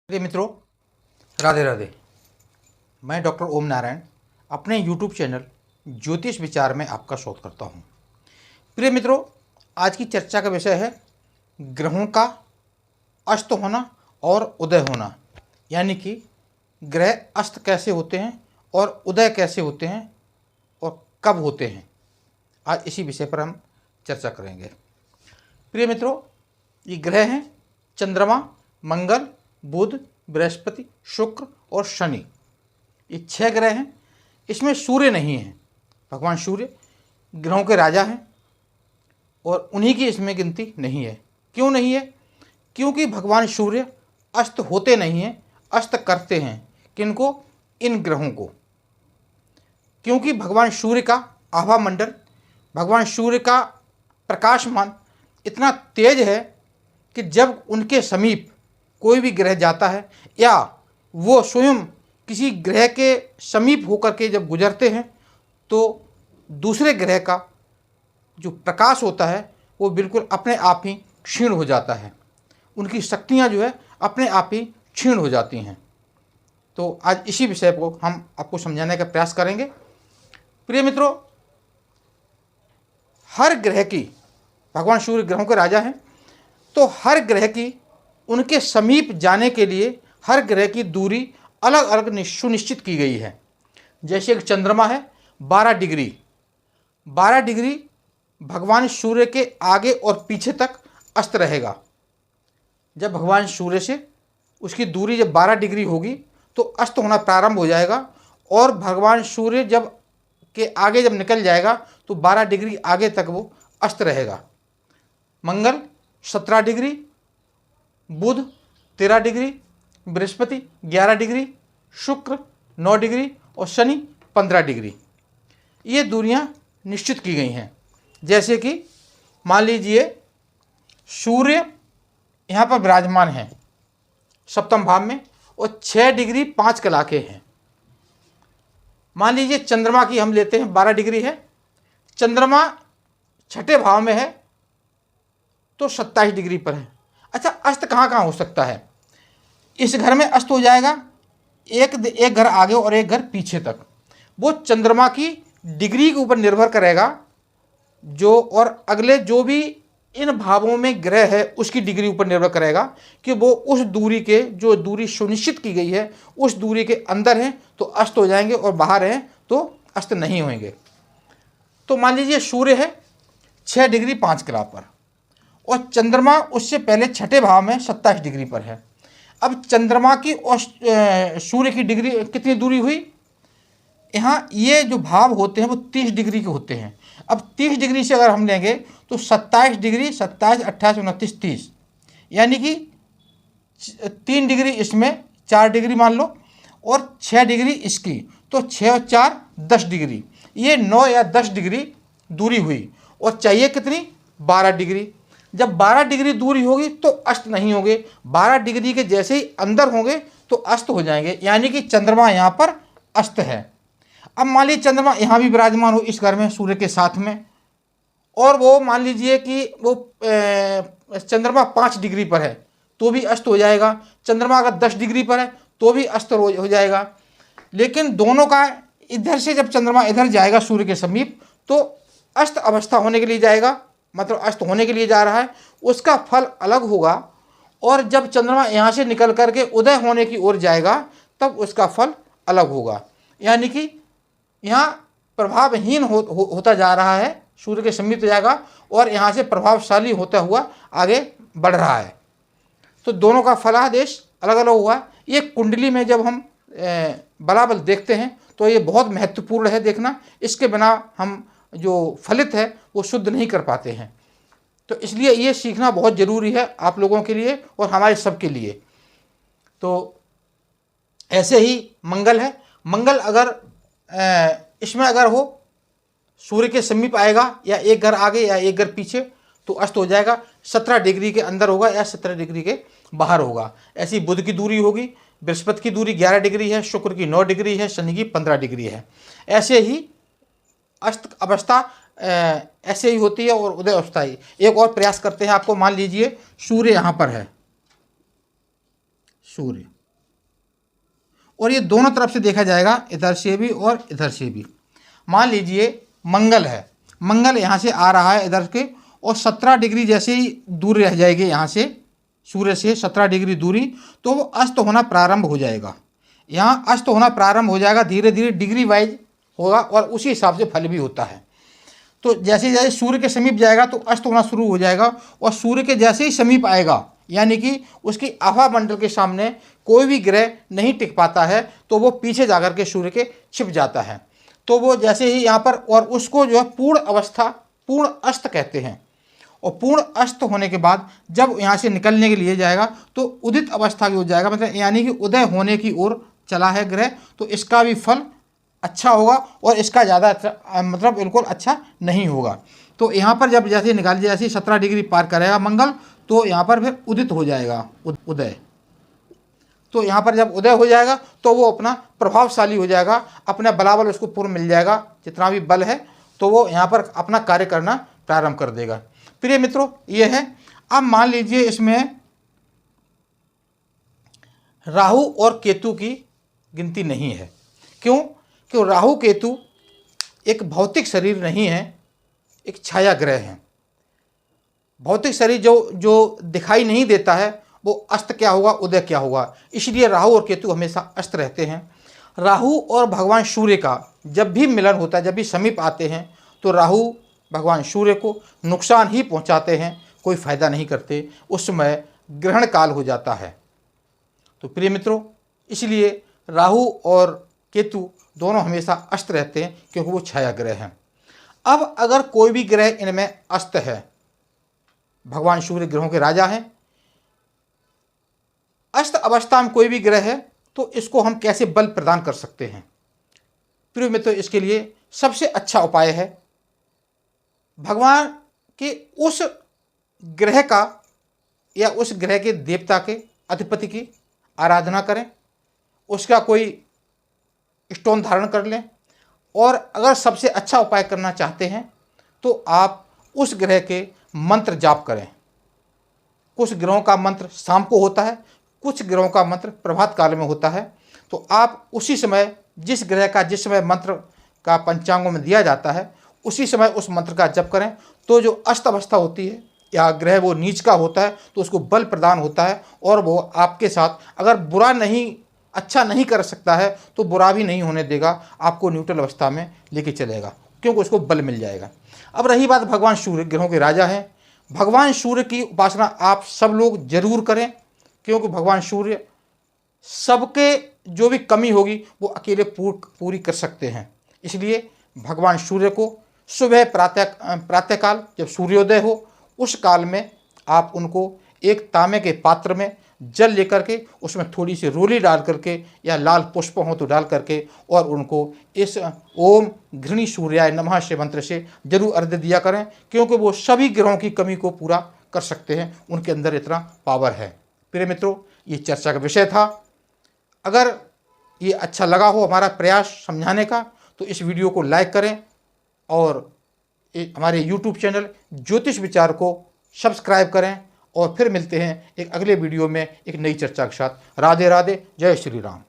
प्रिय मित्रों, राधे राधे। मैं डॉक्टर ओम नारायण अपने यूट्यूब चैनल ज्योतिष विचार में आपका स्वागत करता हूं। प्रिय मित्रों, आज की चर्चा का विषय है ग्रहों का अस्त होना और उदय होना, यानी कि ग्रह अस्त कैसे होते हैं और उदय कैसे होते हैं और कब होते हैं। आज इसी विषय पर हम चर्चा करेंगे। प्रिय मित्रों, ये ग्रह हैं चंद्रमा, मंगल, बुध, बृहस्पति, शुक्र और शनि। ये 6 ग्रह हैं। इसमें सूर्य नहीं है। भगवान सूर्य ग्रहों के राजा हैं और उन्हीं की इसमें गिनती नहीं है। क्यों नहीं है? क्योंकि भगवान सूर्य अस्त होते नहीं हैं, अस्त करते हैं। किनको? इन ग्रहों को। क्योंकि भगवान सूर्य का आभा मंडल, भगवान सूर्य का प्रकाशमान इतना तेज है कि जब उनके समीप कोई भी ग्रह जाता है या वो स्वयं किसी ग्रह के समीप होकर के जब गुजरते हैं तो दूसरे ग्रह का जो प्रकाश होता है वो बिल्कुल अपने आप ही क्षीण हो जाता है। उनकी शक्तियाँ जो है अपने आप ही क्षीण हो जाती हैं। तो आज इसी विषय को हम आपको समझाने का प्रयास करेंगे। प्रिय मित्रों, हर ग्रह की, भगवान सूर्य ग्रहों के राजा हैं, तो हर ग्रह की उनके समीप जाने के लिए हर ग्रह की दूरी अलग अलग सुनिश्चित की गई है। जैसे एक चंद्रमा है 12 डिग्री, 12 डिग्री भगवान सूर्य के आगे और पीछे तक अस्त रहेगा। जब भगवान सूर्य से उसकी दूरी जब 12 डिग्री होगी तो अस्त होना प्रारंभ हो जाएगा और भगवान सूर्य जब के आगे जब निकल जाएगा तो 12 डिग्री आगे तक वो अस्त रहेगा। मंगल 17 डिग्री, बुध 13 डिग्री, बृहस्पति 11 डिग्री, शुक्र 9 डिग्री और शनि 15 डिग्री। ये दूरियां निश्चित की गई हैं। जैसे कि मान लीजिए सूर्य यहाँ पर विराजमान है सप्तम भाव में और 6 डिग्री 5 कला के हैं। मान लीजिए चंद्रमा की हम लेते हैं 12 डिग्री है, चंद्रमा छठे भाव में है तो 27 डिग्री पर है। अच्छा, अस्त कहाँ कहाँ हो सकता है? इस घर में अस्त हो जाएगा, एक घर आगे और एक घर पीछे तक। वो चंद्रमा की डिग्री के ऊपर निर्भर करेगा जो, और अगले जो भी इन भावों में ग्रह है उसकी डिग्री ऊपर निर्भर करेगा कि वो उस दूरी के, जो दूरी सुनिश्चित की गई है उस दूरी के अंदर हैं तो अस्त हो जाएंगे और बाहर हैं तो अस्त नहीं होंगे। तो मान लीजिए सूर्य है 6 डिग्री 5 कला पर और चंद्रमा उससे पहले छठे भाव में 27 डिग्री पर है। अब चंद्रमा की और सूर्य की डिग्री कितनी दूरी हुई? यहाँ ये जो भाव होते हैं वो 30 डिग्री के होते हैं। अब 30 डिग्री से अगर हम लेंगे तो 27 डिग्री, 27, 28, 29, 30, यानी कि 3 डिग्री इसमें, 4 डिग्री मान लो और 6 डिग्री इसकी, तो 6 और 4 10 डिग्री। ये 9 या 10 डिग्री दूरी हुई और चाहिए कितनी? 12 डिग्री। जब 12 डिग्री दूरी होगी तो अस्त नहीं होंगे, 12 डिग्री के जैसे ही अंदर होंगे तो अस्त हो जाएंगे, यानी कि चंद्रमा यहाँ पर अस्त है। अब मान लीजिए चंद्रमा यहाँ भी विराजमान हो इस घर में सूर्य के साथ में, और वो मान लीजिए कि वो चंद्रमा 5 डिग्री पर है तो भी अस्त हो जाएगा। चंद्रमा अगर 10 डिग्री पर है तो भी अस्त हो जाएगा। लेकिन दोनों का, इधर से जब चंद्रमा इधर जाएगा सूर्य के समीप तो अस्त अवस्था होने के लिए जाएगा, मतलब अस्त होने के लिए जा रहा है, उसका फल अलग होगा। और जब चंद्रमा यहाँ से निकल करके उदय होने की ओर जाएगा तब उसका फल अलग होगा। यानी कि यहाँ प्रभावहीन होता जा रहा है, सूर्य के समीप जाएगा और यहाँ से प्रभावशाली होता हुआ आगे बढ़ रहा है। तो दोनों का फलादेश अलग अलग हुआ। ये कुंडली में जब हम बलाबल देखते हैं तो ये बहुत महत्वपूर्ण है देखना। इसके बिना हम जो फलित है वो शुद्ध नहीं कर पाते हैं। तो इसलिए ये सीखना बहुत ज़रूरी है आप लोगों के लिए और हमारे सब के लिए। तो ऐसे ही मंगल है। मंगल अगर इसमें अगर हो सूर्य के समीप आएगा या एक घर आगे या एक घर पीछे तो अस्त हो जाएगा। 17 डिग्री के अंदर होगा या 17 डिग्री के बाहर होगा। ऐसी बुध की दूरी होगी, बृहस्पति की दूरी 11 डिग्री है, शुक्र की 9 डिग्री है, शनि की 15 डिग्री है। ऐसे ही अस्त अवस्था ऐसे ही होती है और उदय अवस्था ही। एक और प्रयास करते हैं आपको। मान लीजिए सूर्य यहाँ पर है, सूर्य और ये दोनों तरफ से देखा जाएगा, इधर से भी और इधर से भी। मान लीजिए मंगल है, मंगल यहाँ से आ रहा है इधर के, और 17 डिग्री जैसे ही दूर रह जाएगी यहाँ से सूर्य से 17 डिग्री दूरी, तो वो अस्त होना प्रारंभ हो जाएगा। यहाँ अस्त होना प्रारंभ हो जाएगा, धीरे धीरे डिग्री वाइज होगा और उसी हिसाब से फल भी होता है। तो जैसे जैसे सूर्य के समीप जाएगा तो अस्त होना शुरू हो जाएगा, और सूर्य के जैसे ही समीप आएगा यानी कि उसकी आभा मंडल के सामने कोई भी ग्रह नहीं टिक पाता है, तो वो पीछे जाकर के सूर्य के छिप जाता है। तो वो जैसे ही यहाँ पर, और उसको जो है पूर्ण अवस्था, पूर्ण अस्त कहते हैं। और पूर्ण अस्त होने के बाद जब यहाँ से निकलने के लिए जाएगा तो उदित अवस्था की हो जाएगा, मतलब यानी कि उदय होने की ओर चला है ग्रह, तो इसका भी फल अच्छा होगा और इसका ज़्यादा मतलब बिल्कुल अच्छा नहीं होगा। तो यहाँ पर जब जैसे निकाल, जैसे 17 डिग्री पार करेगा मंगल, तो यहाँ पर फिर उदित हो जाएगा, उदय। तो यहाँ पर जब उदय हो जाएगा तो वो अपना प्रभावशाली हो जाएगा, अपना बलाबल उसको पूर्ण मिल जाएगा, जितना भी बल है, तो वो यहाँ पर अपना कार्य करना प्रारंभ कर देगा। प्रिय मित्रों, ये है। अब मान लीजिए इसमें राहु और केतु की गिनती नहीं है। क्यों? क्यों? राहु केतु एक भौतिक शरीर नहीं है, एक छाया ग्रह है। भौतिक शरीर जो दिखाई नहीं देता है, वो अस्त क्या होगा, उदय क्या होगा, इसलिए राहु और केतु हमेशा अस्त रहते हैं। राहु और भगवान सूर्य का जब भी मिलन होता है, जब भी समीप आते हैं, तो राहु भगवान सूर्य को नुकसान ही पहुंचाते हैं, कोई फायदा नहीं करते। उस समय ग्रहण काल हो जाता है। तो प्रिय मित्रों, इसलिए राहु और केतु दोनों हमेशा अस्त रहते हैं, क्योंकि वो छाया ग्रह हैं। अब अगर कोई भी ग्रह इनमें अस्त है, भगवान सूर्य ग्रहों के राजा हैं, अस्त अवस्था में कोई भी ग्रह है, तो इसको हम कैसे बल प्रदान कर सकते हैं? प्रिय मित्रों, इसके लिए सबसे अच्छा उपाय है भगवान के उस ग्रह का या उस ग्रह के देवता के अधिपति की आराधना करें, उसका कोई स्टोन धारण कर लें, और अगर सबसे अच्छा उपाय करना चाहते हैं तो आप उस ग्रह के मंत्र जाप करें। कुछ ग्रहों का मंत्र शाम को होता है, कुछ ग्रहों का मंत्र प्रभात काल में होता है। तो आप उसी समय जिस ग्रह का जिस समय मंत्र का पंचांगों में दिया जाता है, उसी समय उस मंत्र का जप करें। तो जो अस्त अवस्था होती है या ग्रह वो नीच का होता है, तो उसको बल प्रदान होता है, और वो आपके साथ अगर बुरा नहीं, अच्छा नहीं कर सकता है, तो बुरा भी नहीं होने देगा, आपको न्यूट्रल अवस्था में लेके चलेगा, क्योंकि उसको बल मिल जाएगा। अब रही बात भगवान सूर्य, ग्रहों के राजा हैं। भगवान सूर्य की उपासना आप सब लोग जरूर करें, क्योंकि भगवान सूर्य सबके जो भी कमी होगी वो अकेले पूरी कर सकते हैं। इसलिए भगवान सूर्य को सुबह प्रातःकाल जब सूर्योदय हो, उस काल में आप उनको एक तांबे के पात्र में जल लेकर के उसमें थोड़ी सी रोली डाल करके या लाल पुष्प हो तो डाल करके, और उनको इस ओम घृणी सूर्याय नमः से मंत्र से जरूर अर्घ्य दिया करें, क्योंकि वो सभी ग्रहों की कमी को पूरा कर सकते हैं, उनके अंदर इतना पावर है। प्रिय मित्रों, ये चर्चा का विषय था। अगर ये अच्छा लगा हो हमारा प्रयास समझाने का, तो इस वीडियो को लाइक करें और हमारे YouTube चैनल ज्योतिष विचार को सब्सक्राइब करें। और फिर मिलते हैं एक अगले वीडियो में एक नई चर्चा के साथ। राधे राधे, जय श्री राम।